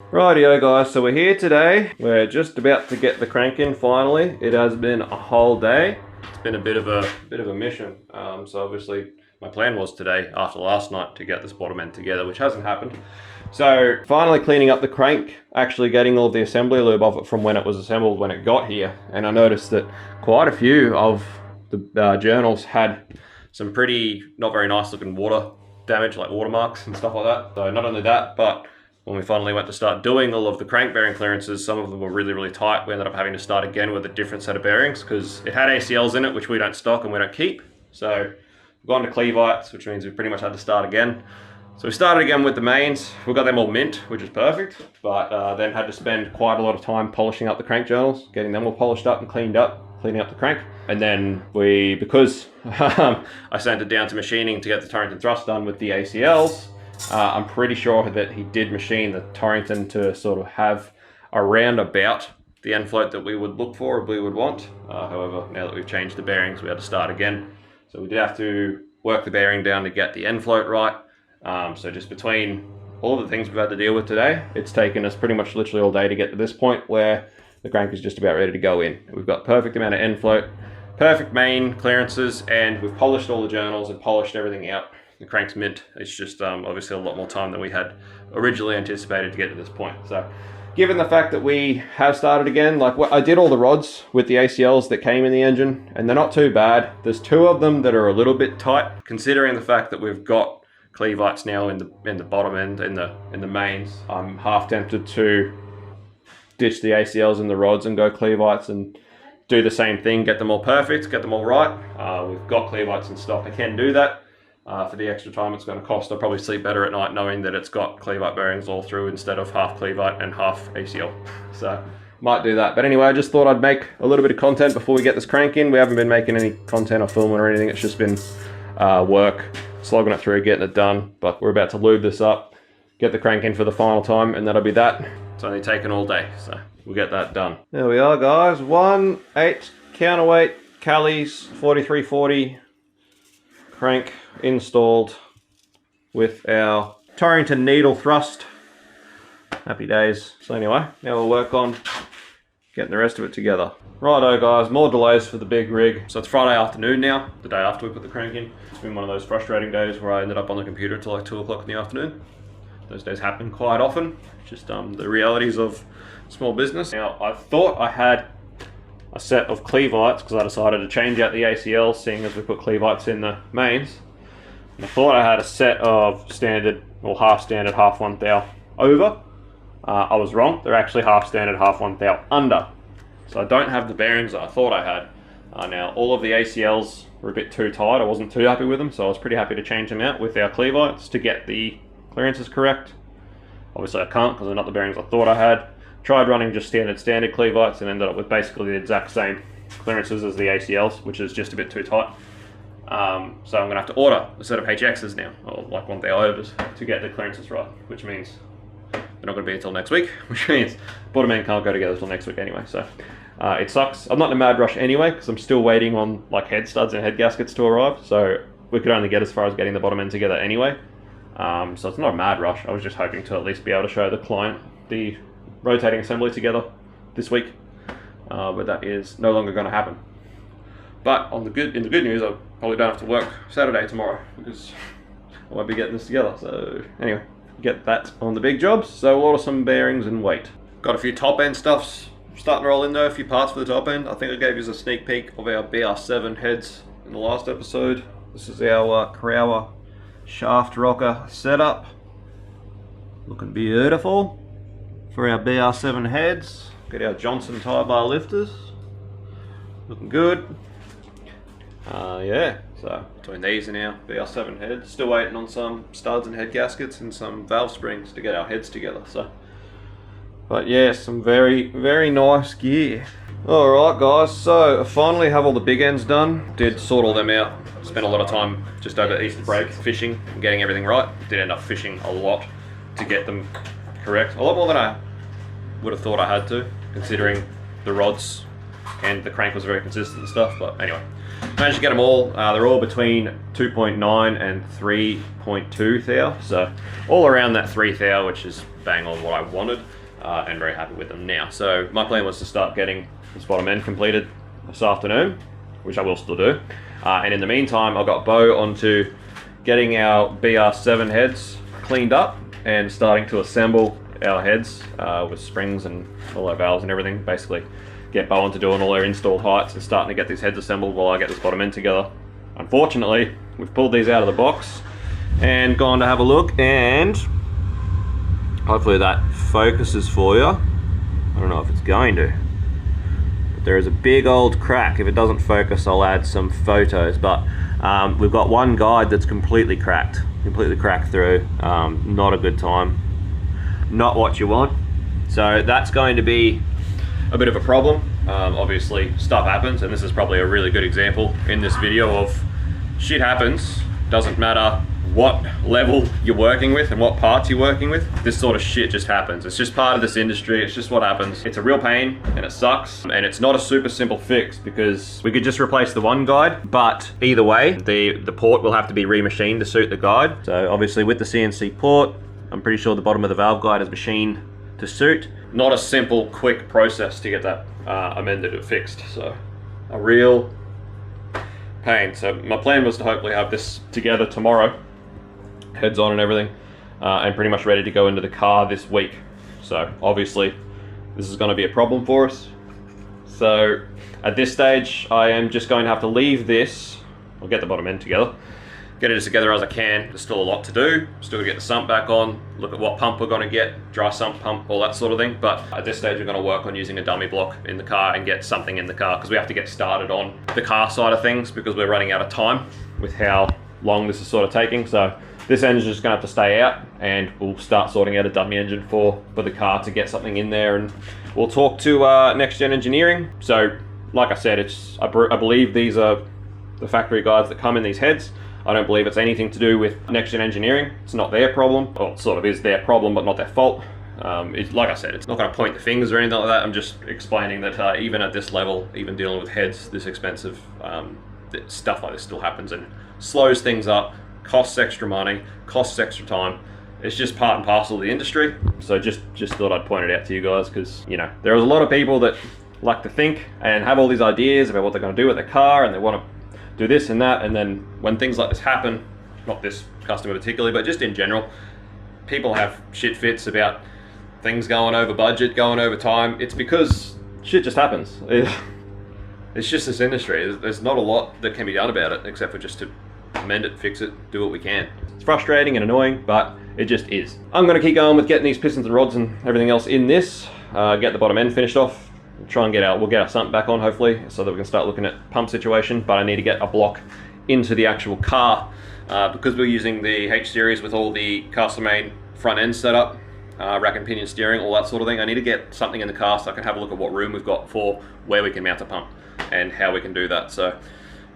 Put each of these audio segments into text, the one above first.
Rightio guys, so we're here today. We're just about to get the crank in finally. It has been a whole day. It's been a bit of a mission. So obviously my plan was today after last night to get this bottom end together, which hasn't happened. So finally cleaning up the crank, actually getting all of the assembly lube off it from when it was assembled when it got here. And I noticed that quite a few of the journals had some pretty not very nice looking water damage, like watermarks and stuff like that. So not only that, but when we finally went to start doing all of the crank bearing clearances, some of them were really, really tight. We ended up having to start again with a different set of bearings because it had ACLs in it, which we don't stock and we don't keep. So we've gone to Clevites, which means we pretty much had to start again. So we started again with the mains. We got them all mint, which is perfect, but then had to spend quite a lot of time polishing up the crank journals, getting them all polished up and cleaned up, cleaning up the crank. And then because I sent it down to machining to get the Torrington thrust done with the ACLs, I'm pretty sure that he did machine the Torrington to sort of have around about the end float that we would look for or we would want. However, now that we've changed the bearings, we had to start again. So we did have to work the bearing down to get the end float right. So just between all the things we've had to deal with today, it's taken us pretty much literally all day to get to this point where the crank is just about ready to go in. We've got perfect amount of end float, perfect main clearances, and we've polished all the journals and polished everything out. The crank's mint. It's just obviously a lot more time than we had originally anticipated to get to this point. So given the fact that we have started again, like I did all the rods with the ACLs that came in the engine and they're not too bad. There's two of them that are a little bit tight, considering the fact that we've got Clevites now in the bottom end, in the mains. I'm half tempted to ditch the ACLs in the rods and go Clevites and do the same thing, get them all perfect, get them all right. We've got Clevites in stock. I can do that. For the extra time it's going to cost, I'll probably sleep better at night knowing that it's got Clevite bearings all through instead of half Clevite and half ACL. So might do that. But anyway, I just thought I'd make a little bit of content before we get this crank in. We haven't been making any content or filming or anything. It's just been work, slogging it through, getting it done. But we're about to lube this up, get the crank in for the final time, and that'll be that. It's only taken all day, so we'll get that done. There we are, guys. 1/8 counterweight Callies 4340 crank installed with our Torrington needle thrust. Happy days. So anyway, now we'll work on getting the rest of it together. Righto guys, more delays for the big rig. So it's Friday afternoon now, the day after we put the crank in. It's been one of those frustrating days where I ended up on the computer until like 2 o'clock in the afternoon. Those days happen quite often. Just the realities of small business. Now I thought I had a set of Clevites because I decided to change out the ACLs, seeing as we put Clevites in the mains. And I thought I had a set of standard, or half standard, half 1 thou over. I was wrong. They're actually half standard, half 1 thou under. So I don't have the bearings that I thought I had. Now all of the ACLs were a bit too tight. I wasn't too happy with them, so I was pretty happy to change them out with our Clevites to get the clearances correct. Obviously I can't because they're not the bearings I thought I had. Tried running just standard Clevites and ended up with basically the exact same clearances as the ACLs, which is just a bit too tight. So I'm going to have to order a set of HXs now, or like 1 thou overs, to get the clearances right, which means they're not going to be until next week, which means bottom end can't go together until next week anyway. So it sucks. I'm not in a mad rush anyway, because I'm still waiting on like head studs and head gaskets to arrive. So we could only get as far as getting the bottom end together anyway. So it's not a mad rush. I was just hoping to at least be able to show the client the rotating assembly together this week, but that is no longer going to happen. But in the good news, I probably don't have to work Saturday tomorrow because I won't be getting this together. So anyway, get that on the big jobs. So we'll order some bearings and wait. Got a few top end stuffs starting to roll in there, a few parts for the top end. I think I gave you a sneak peek of our BR7 heads in the last episode. This is our Crower shaft rocker setup. Looking beautiful for our BR7 heads. Got our Johnson tie bar lifters. Looking good. Yeah, so between these and our BR7 heads, still waiting on some studs and head gaskets and some valve springs to get our heads together. So, but yeah, some very, very nice gear. Alright guys, so I finally have all the big ends done. Did sort all them out. Spent a lot of time just over Easter break fishing and getting everything right. Did end up fishing a lot to get them correct. A lot more than I would have thought I had to, considering the rods and the crank was very consistent and stuff. But anyway, managed to get them all. They're all between 2.9 and 3.2 thou, so all around that 3 thou, which is bang on what I wanted, and very happy with them now. So my plan was to start getting this bottom end completed this afternoon, which I will still do. And in the meantime, I got Bo onto getting our BR7 heads cleaned up and starting to assemble our heads with springs and all our valves and everything. Basically get Bo onto doing all our installed heights and starting to get these heads assembled while I get this bottom end together. Unfortunately, we've pulled these out of the box and gone to have a look, and hopefully that focuses for you. I don't know if it's going to. There is a big old crack. If it doesn't focus, I'll add some photos, but we've got one guide that's completely cracked through. Not a good time, not what you want. So that's going to be a bit of a problem. Obviously stuff happens, and this is probably a really good example in this video of shit happens. Doesn't matter what level you're working with and what parts you're working with, this sort of shit just happens. It's just part of this industry. It's just what happens. It's a real pain and it sucks, and it's not a super simple fix because we could just replace the one guide, but either way the port will have to be remachined to suit the guide. So obviously with the CNC port, I'm pretty sure the bottom of the valve guide is machined to suit. Not a simple quick process to get that amended or fixed, so a real pain. So my plan was to hopefully have this together tomorrow, heads on and everything, and pretty much ready to go into the car this week. So obviously this is going to be a problem for us. So at this stage I am just going to have to leave this. I'll get the bottom end together, get it as together as I can. There's still a lot to do. Still got to get the sump back on, look at what pump we're going to get, dry sump pump, all that sort of thing. But at this stage we're going to work on using a dummy block in the car and get something in the car, because we have to get started on the car side of things because we're running out of time with how long this is sort of taking. So this engine's just going to have to stay out, and we'll start sorting out a dummy engine for the car to get something in there, and we'll talk to Next Gen Engineering. So like I said, I believe these are the factory guides that come in these heads. I don't believe it's anything to do with Next Gen Engineering. It's not their problem. Well, it sort of is their problem, but not their fault. Like I said, it's not going to point the fingers or anything like that. I'm just explaining that even at this level, even dealing with heads this expensive, stuff like this still happens and slows things up, costs extra money, costs extra time. It's just part and parcel of the industry. So just thought I'd point it out to you guys, because you know there's a lot of people that like to think and have all these ideas about what they're going to do with their car, and they want to do this and that, and then when things like this happen, not this customer particularly, but just in general, people have shit fits about things going over budget, going over time. It's because shit just happens. It's just this industry. There's not a lot that can be done about it except for just to amend it, fix it, do what we can. It's frustrating and annoying, but it just is. I'm going to keep going with getting these pistons and rods and everything else in this, get the bottom end finished off. We'll get our sump back on hopefully, so that we can start looking at pump situation. But I need to get a block into the actual car because we're using the H series with all the Castlemaine front end setup, rack and pinion steering, all that sort of thing. I need to get something in the car so I can have a look at what room we've got for where we can mount a pump and how we can do that. So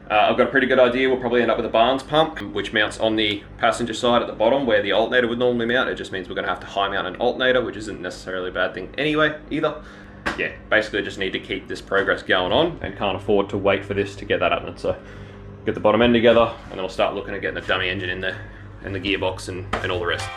I've got a pretty good idea. We'll probably end up with a Barnes pump, which mounts on the passenger side at the bottom where the alternator would normally mount. It just means we're going to have to high mount an alternator, which isn't necessarily a bad thing anyway either. Yeah, basically I just need to keep this progress going on and can't afford to wait for this to get that happening. So get the bottom end together, and then we'll start looking at getting the dummy engine in there and the gearbox and all the rest.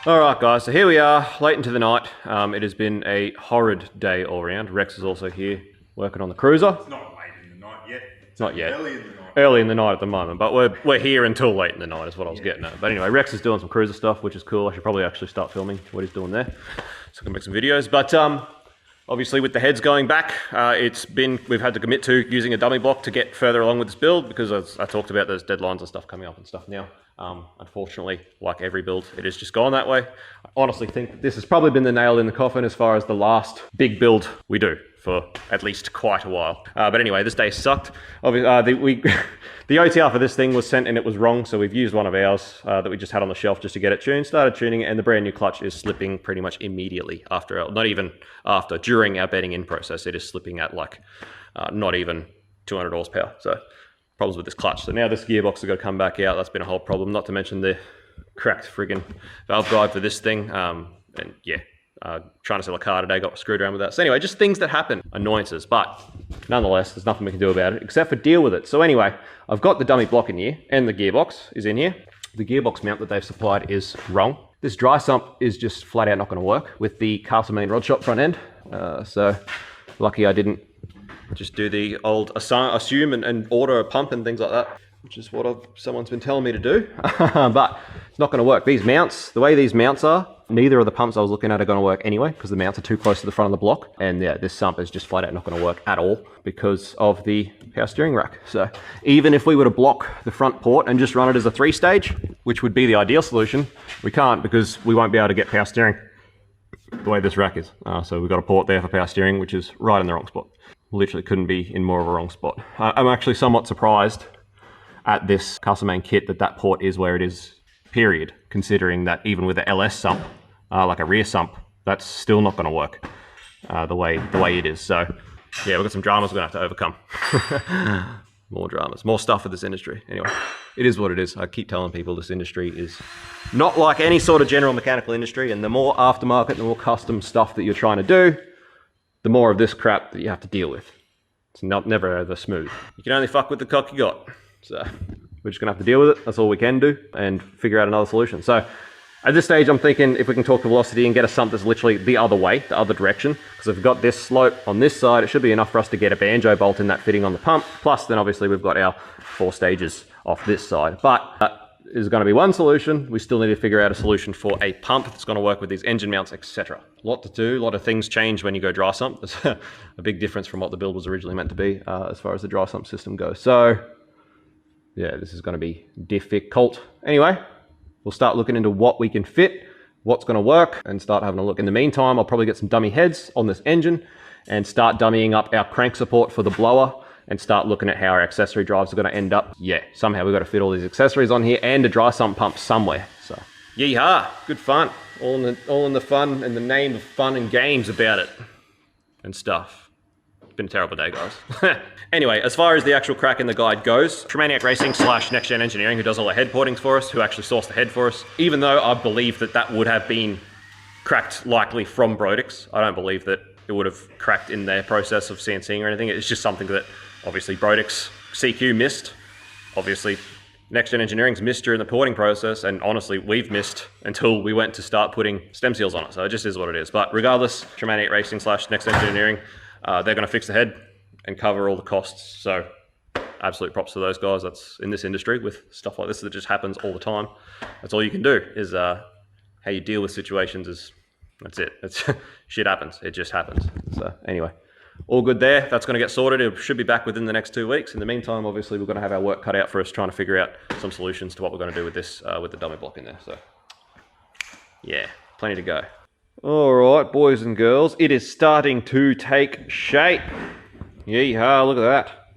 Alright guys, so here we are, late into the night. It has been a horrid day all around. Rex is also here, working on the cruiser. It's not late in the night yet. It's not yet. Early in the night. Early in the night at the moment, but we're here until late in the night is what I was getting at. But anyway, Rex is doing some cruiser stuff, which is cool. I should probably actually start filming what he's doing there, so I can make some videos. But obviously with the heads going back, we've had to commit to using a dummy block to get further along with this build, because as I talked about, there's deadlines and stuff coming up and stuff now. Unfortunately, like every build, it has just gone that way. I honestly think this has probably been the nail in the coffin as far as the last big build we do for at least quite a while. But anyway, this day sucked. Obviously, the OTR for this thing was sent and it was wrong, so we've used one of ours that we just had on the shelf just to get it tuned, started tuning it, and the brand new clutch is slipping pretty much immediately after, not even after, during our bedding in process. It is slipping at like not even 200 horsepower. So problems with this clutch. So now this gearbox has got to come back out. That's been a whole problem, not to mention the cracked friggin' valve guide for this thing. And yeah, trying to sell a car today, got screwed around with that. So anyway, just things that happen, annoyances, but nonetheless, there's nothing we can do about it except for deal with it. So anyway, I've got the dummy block in here and the gearbox is in here. The gearbox mount that they've supplied is wrong. This dry sump is just flat out not going to work with the Castlemaine rod shop front end. So lucky I didn't just do the old assume and order a pump and things like that, which is what someone's been telling me to do. But it's not going to work. These mounts, the way these mounts are, neither of the pumps I was looking at are going to work anyway, because the mounts are too close to the front of the block. And yeah, this sump is just flat out not going to work at all because of the power steering rack. So even if we were to block the front port and just run it as a 3-stage, which would be the ideal solution, we can't, because we won't be able to get power steering the way this rack is. So we've got a port there for power steering, which is right in the wrong spot. Literally couldn't be in more of a wrong spot. I'm actually somewhat surprised at this Castlemaine kit that port is where it is, period, considering that even with the LS sump, like a rear sump, that's still not going to work the way it is. So yeah, we've got some dramas we're going to have to overcome. More dramas, more stuff for this industry. Anyway, it is what it is. I keep telling people this industry is not like any sort of general mechanical industry, and the more aftermarket, the more custom stuff that you're trying to do, the more of this crap that you have to deal with. It's never ever smooth. You can only fuck with the cock you got. So we're just gonna have to deal with it. That's all we can do, and figure out another solution. So at this stage, I'm thinking if we can talk to Velocity and get a sump that's literally the other way, the other direction, because if we've got this slope on this side, it should be enough for us to get a banjo bolt in that fitting on the pump. Plus, then obviously we've got our 4 stages off this side. But that is going to be one solution. We still need to figure out a solution for a pump that's going to work with these engine mounts, etc. A lot to do, a lot of things change when you go dry sump. There's a big difference from what the build was originally meant to be as far as the dry sump system goes. So yeah, this is going to be difficult. Anyway, we'll start looking into what we can fit, what's going to work, and start having a look. In the meantime, I'll probably get some dummy heads on this engine and start dummying up our crank support for the blower, and start looking at how our accessory drives are going to end up. Yeah, somehow we've got to fit all these accessories on here and a dry sump pump somewhere. So yeehaw, good fun. All in the fun, and the name of fun and games about it and stuff. It's been a terrible day, guys. Anyway, as far as the actual crack in the guide goes, Tremaniac Racing / Next Gen Engineering, who does all the head portings for us, who actually sourced the head for us, even though I believe that would have been cracked likely from Brodix, I don't believe that it would have cracked in their process of CNCing or anything. It's just something that obviously Brodix CQ missed. Obviously Next Gen Engineering's missed during the porting process, and honestly we've missed until we went to start putting stem seals on it. So it just is what it is. But regardless, Tremaniac Racing / Next Gen Engineering, they're going to fix the head and cover all the costs. So absolute props to those guys. That's in this industry with stuff like this that just happens all the time. That's all you can do, is how you deal with situations is, that's it. It's shit happens. It just happens. So anyway, all good there. That's going to get sorted. It should be back within the next 2 weeks. In the meantime, obviously, we're going to have our work cut out for us trying to figure out some solutions to what we're going to do with this, with the dummy block in there. So yeah, plenty to go. All right, boys and girls, it is starting to take shape. Yeehaw, look at that.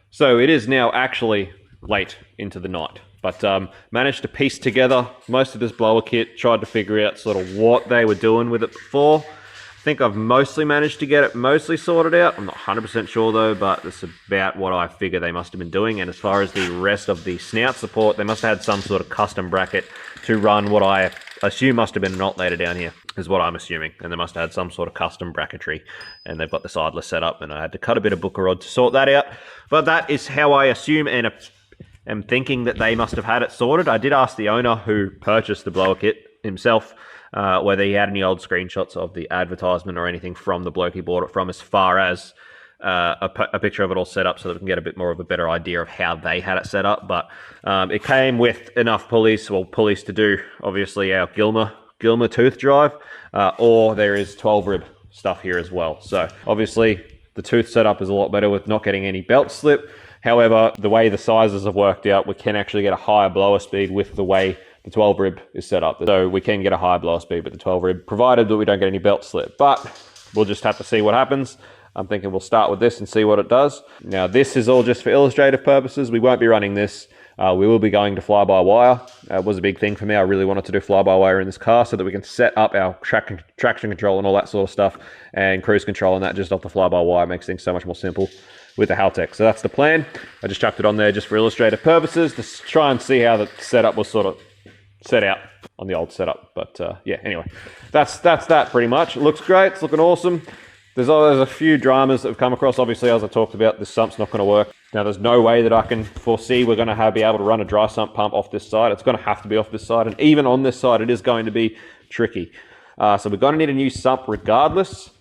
So it is now actually late into the night, but managed to piece together most of this blower kit, tried to figure out sort of what they were doing with it before. I think I've mostly managed to get it mostly sorted out. I'm not 100% sure though, but that's about what I figure they must have been doing. And as far as the rest of the snout support, they must have had some sort of custom bracket to run what I assume must have been an alternator down here, is what I'm assuming. And they must have had some sort of custom bracketry, and they've got the sideless set up, and I had to cut a bit of booker rod to sort that out. But that is how I assume and am thinking that they must have had it sorted. I did ask the owner who purchased the blower kit himself whether he had any old screenshots of the advertisement or anything from the bloke he bought it from, as far as a picture of it all set up, so that we can get a bit more of a better idea of how they had it set up. But it came with enough pulleys to do, obviously, our Gilmer tooth drive, or there is 12 rib stuff here as well. So obviously the tooth setup is a lot better with not getting any belt slip. However, the way the sizes have worked out, we can actually get a higher blower speed with the way the 12 rib is set up. So we can get a higher blower speed with the 12 rib, provided that we don't get any belt slip. But we'll just have to see what happens. I'm thinking we'll start with this and see what it does. Now, this is all just for illustrative purposes. We won't be running this. We will be going to fly-by-wire. It was a big thing for me. I really wanted to do fly-by-wire in this car so that we can set up our traction control and all that sort of stuff, and cruise control and that just off the fly-by-wire. Makes things so much more simple with the Haltech. So that's the plan. I just chucked it on there just for illustrative purposes to try and see how the setup was sort of set out on the old setup. But yeah, anyway, that's that pretty much. It looks great. It's looking awesome. There's a few dramas that have come across. Obviously, as I talked about, this sump's not going to work. Now, there's no way that I can foresee we're going to be able to run a dry sump pump off this side. It's going to have to be off this side. And even on this side, it is going to be tricky. So we're going to need a new sump regardless,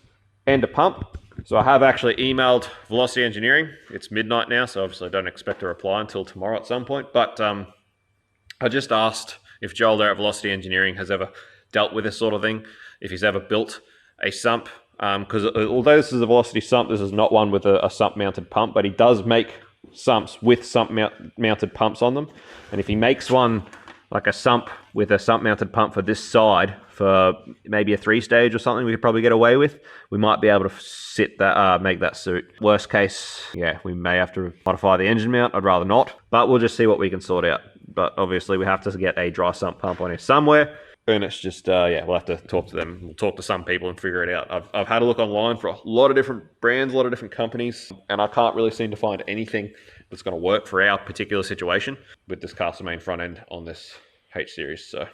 and a pump. So I have actually emailed Velocity Engineering. It's midnight now, so obviously I don't expect a reply until tomorrow at some point. But I just asked if Joel there at Velocity Engineering has ever dealt with this sort of thing, if he's ever built a sump. Because although this is a Velocity sump, this is not one with a sump mounted pump, but he does make sumps with sump mounted pumps on them. And if he makes one like a sump with a sump mounted pump for this side, for maybe a 3-stage or something we could probably get away with, we might be able to make that suit. Worst case, yeah, we may have to modify the engine mount. I'd rather not, but we'll just see what we can sort out. But obviously we have to get a dry sump pump on here somewhere. And it's just, yeah, we'll have to talk to them. We'll talk to some people and figure it out. I've had a look online for a lot of different brands, a lot of different companies, and I can't really seem to find anything that's going to work for our particular situation with this Castlemaine front end on this H series. So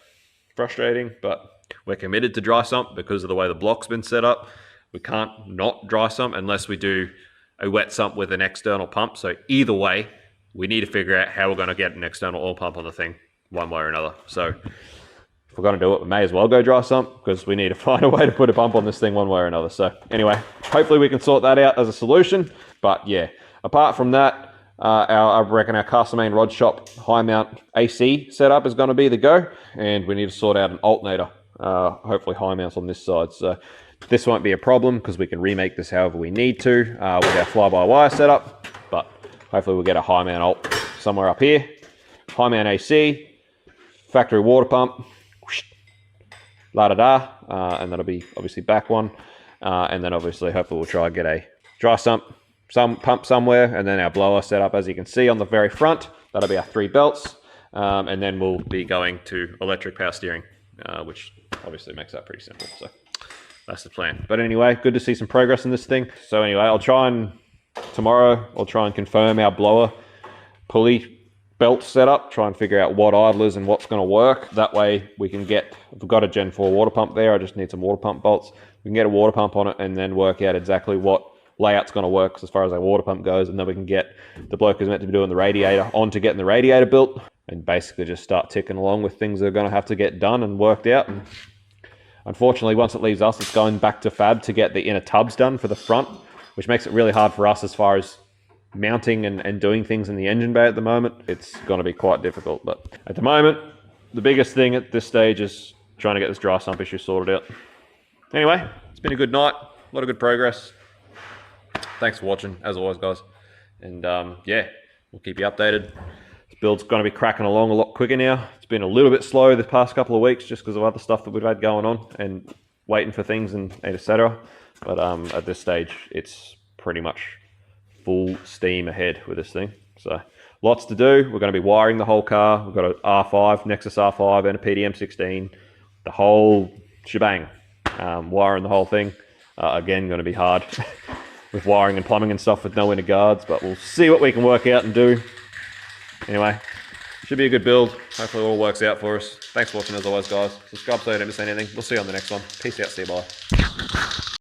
frustrating, but we're committed to dry sump because of the way the block's been set up. We can't not dry sump unless we do a wet sump with an external pump. So either way, we need to figure out how we're going to get an external oil pump on the thing one way or another. So if we're going to do it, we may as well go dry sump, because we need to find a way to put a pump on this thing one way or another. So anyway, hopefully we can sort that out as a solution. But yeah, apart from that, I reckon our Castlemaine Rod Shop high mount AC setup is going to be the go, and we need to sort out an alternator, hopefully high mounts on this side. So this won't be a problem because we can remake this however we need to with our fly-by-wire setup. But hopefully we'll get a high mount alt somewhere up here, high mount AC, factory water pump, la-da-da, and that'll be obviously back one. And then obviously hopefully we'll try and get a dry sump pump somewhere, and then our blower set up, as you can see on the very front. That'll be our 3 belts, and then we'll be going to electric power steering, which obviously makes that pretty simple. So that's the plan. But anyway, good to see some progress in this thing. So anyway, tomorrow I'll try and confirm our blower pulley belt setup, try and figure out what idlers and what's going to work. That way we can get, if we've got a Gen 4 water pump there, I just need some water pump bolts. We can get a water pump on it and then work out exactly what layout's going to work as far as our water pump goes, and then we can get the bloke who's meant to be doing the radiator on to getting the radiator built, and basically just start ticking along with things that are going to have to get done and worked out. And unfortunately, once it leaves us, it's going back to fab to get the inner tubs done for the front, which makes it really hard for us as far as mounting and doing things in the engine bay at the moment. It's going to be quite difficult, but at the moment, the biggest thing at this stage is trying to get this dry sump issue sorted out. Anyway, it's been a good night, a lot of good progress. Thanks for watching, as always, guys. And yeah, we'll keep you updated. This build's going to be cracking along a lot quicker now. It's been a little bit slow the past couple of weeks just because of other stuff that we've had going on and waiting for things and etc. But at this stage, it's pretty much full steam ahead with this thing. So lots to do. We're going to be wiring the whole car. We've got an R5, Nexus R5 and a PDM16. The whole shebang. Wiring the whole thing. Again, going to be hard with wiring and plumbing and stuff with no inner guards, but we'll see what we can work out and do. Anyway, should be a good build. Hopefully it all works out for us. Thanks for watching as always, guys. Subscribe so you don't miss anything. We'll see you on the next one. Peace out. See you. Bye.